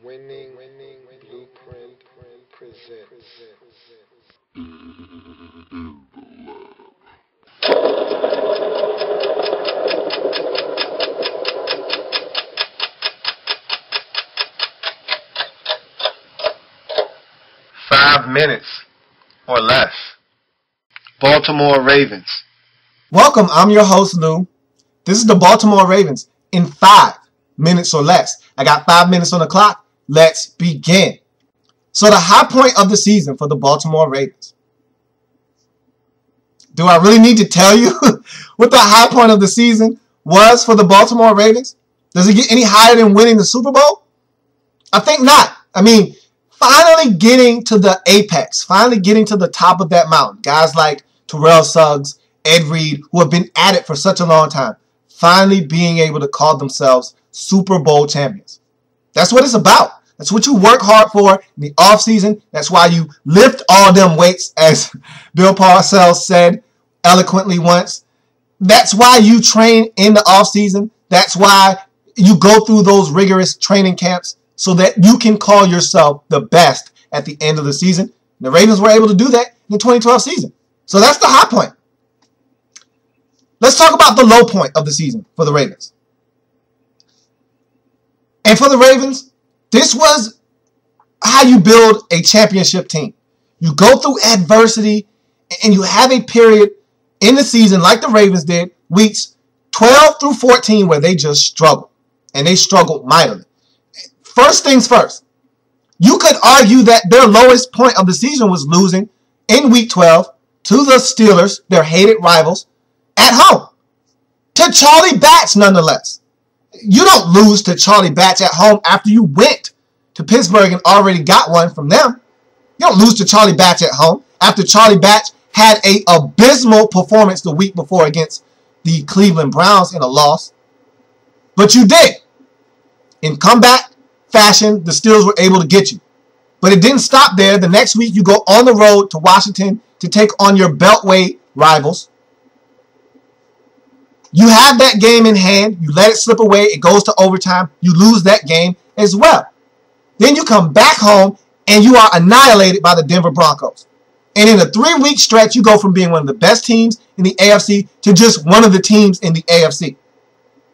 Winning Blueprint presents. 5 minutes or less. Baltimore Ravens. Welcome, I'm your host, Lou. This is the Baltimore Ravens in 5 minutes or less. I got 5 minutes on the clock. Let's begin. So the high point of the season for the Baltimore Ravens. Do I really need to tell you what the high point of the season was for the Baltimore Ravens? Does it get any higher than winning the Super Bowl? I think not. I mean, finally getting to the apex, finally getting to the top of that mountain. Guys like Terrell Suggs, Ed Reed, who have been at it for such a long time, finally being able to call themselves Super Bowl champions. That's what it's about. That's what you work hard for in the offseason. That's why you lift all them weights, as Bill Parcells said eloquently once. That's why you train in the offseason. That's why you go through those rigorous training camps so that you can call yourself the best at the end of the season. The Ravens were able to do that in the 2012 season. So that's the high point. Let's talk about the low point of the season for the Ravens. And for the Ravens, this was how you build a championship team. You go through adversity and you have a period in the season like the Ravens did, weeks 12 through 14, where they just struggled. And they struggled mightily. First things first, you could argue that their lowest point of the season was losing in week 12 to the Steelers, their hated rivals, at home. To Charlie Batch, nonetheless. You don't lose to Charlie Batch at home after you went to Pittsburgh and already got one from them. You don't lose to Charlie Batch at home after Charlie Batch had an abysmal performance the week before against the Cleveland Browns in a loss. But you did. In comeback fashion, the Steelers were able to get you. But it didn't stop there. The next week, you go on the road to Washington to take on your Beltway rivals. You have that game in hand. You let it slip away. It goes to overtime. You lose that game as well. Then you come back home and you are annihilated by the Denver Broncos. And in a 3-week stretch, you go from being one of the best teams in the AFC to just one of the teams in the AFC.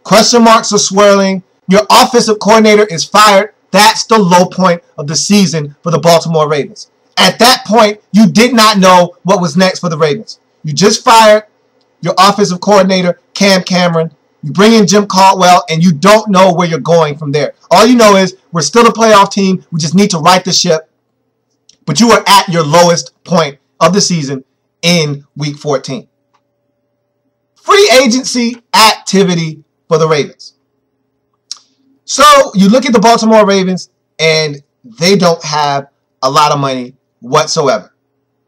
Question marks are swirling. Your offensive coordinator is fired. That's the low point of the season for the Baltimore Ravens. At that point, you did not know what was next for the Ravens. You just fired your offensive coordinator, Cam Cameron. You bring in Jim Caldwell, and you don't know where you're going from there. All you know is we're still a playoff team. We just need to right the ship. But you are at your lowest point of the season in Week 14. Free agency activity for the Ravens. So you look at the Baltimore Ravens, and they don't have a lot of money whatsoever.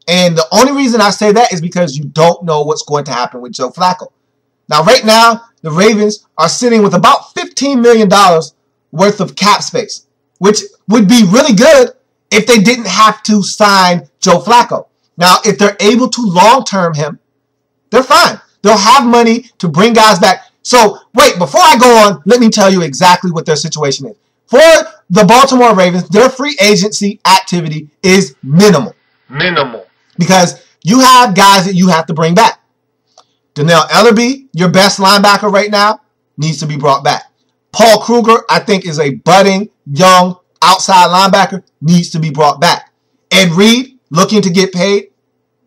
And the only reason I say that is because you don't know what's going to happen with Joe Flacco. Now, right now, the Ravens are sitting with about $15 million worth of cap space, which would be really good if they didn't have to sign Joe Flacco. Now, if they're able to long-term him, they're fine. They'll have money to bring guys back. So, wait, before I go on, let me tell you exactly what their situation is. For the Baltimore Ravens, their free agency activity is minimal. Because you have guys that you have to bring back. L.A.B, your best linebacker right now, needs to be brought back. Paul Kruger, I think, is a budding, young, outside linebacker, needs to be brought back. Ed Reed, looking to get paid.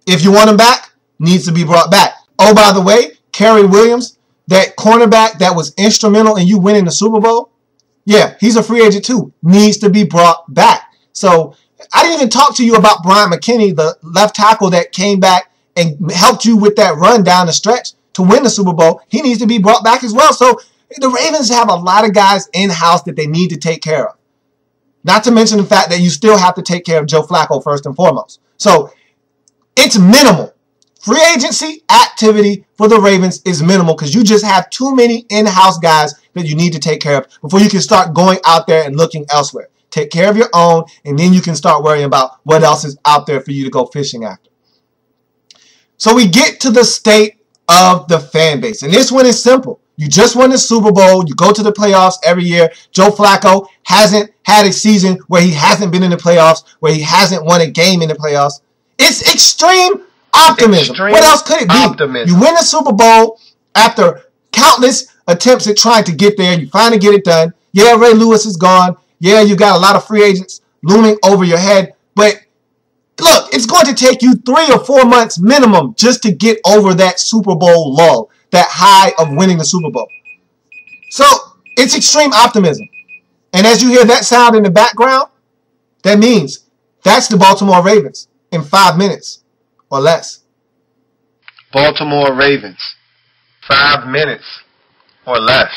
If you want him back, needs to be brought back. Oh, by the way, Kerry Williams, that cornerback that was instrumental in you winning the Super Bowl, yeah, he's a free agent too, needs to be brought back. So I didn't even talk to you about Brian McKinney, the left tackle that came back and helped you with that run down the stretch to win the Super Bowl. He needs to be brought back as well. So the Ravens have a lot of guys in-house that they need to take care of. Not to mention the fact that you still have to take care of Joe Flacco first and foremost. So it's minimal. Free agency activity for the Ravens is minimal because you just have too many in-house guys that you need to take care of before you can start going out there and looking elsewhere. Take care of your own, and then you can start worrying about what else is out there for you to go fishing after. So we get to the state of the fan base. And this one is simple. You just won the Super Bowl. You go to the playoffs every year. Joe Flacco hasn't had a season where he hasn't been in the playoffs, where he hasn't won a game in the playoffs. It's extreme optimism. What else could it be? Optimism. You win the Super Bowl after countless attempts at trying to get there. You finally get it done. Yeah, Ray Lewis is gone. Yeah, you got a lot of free agents looming over your head. But look, it's going to take you 3 or 4 months minimum just to get over that Super Bowl lull, that high of winning the Super Bowl. So it's extreme optimism. And as you hear that sound in the background, that means that's the Baltimore Ravens in 5 minutes or less. Baltimore Ravens. 5 minutes or less.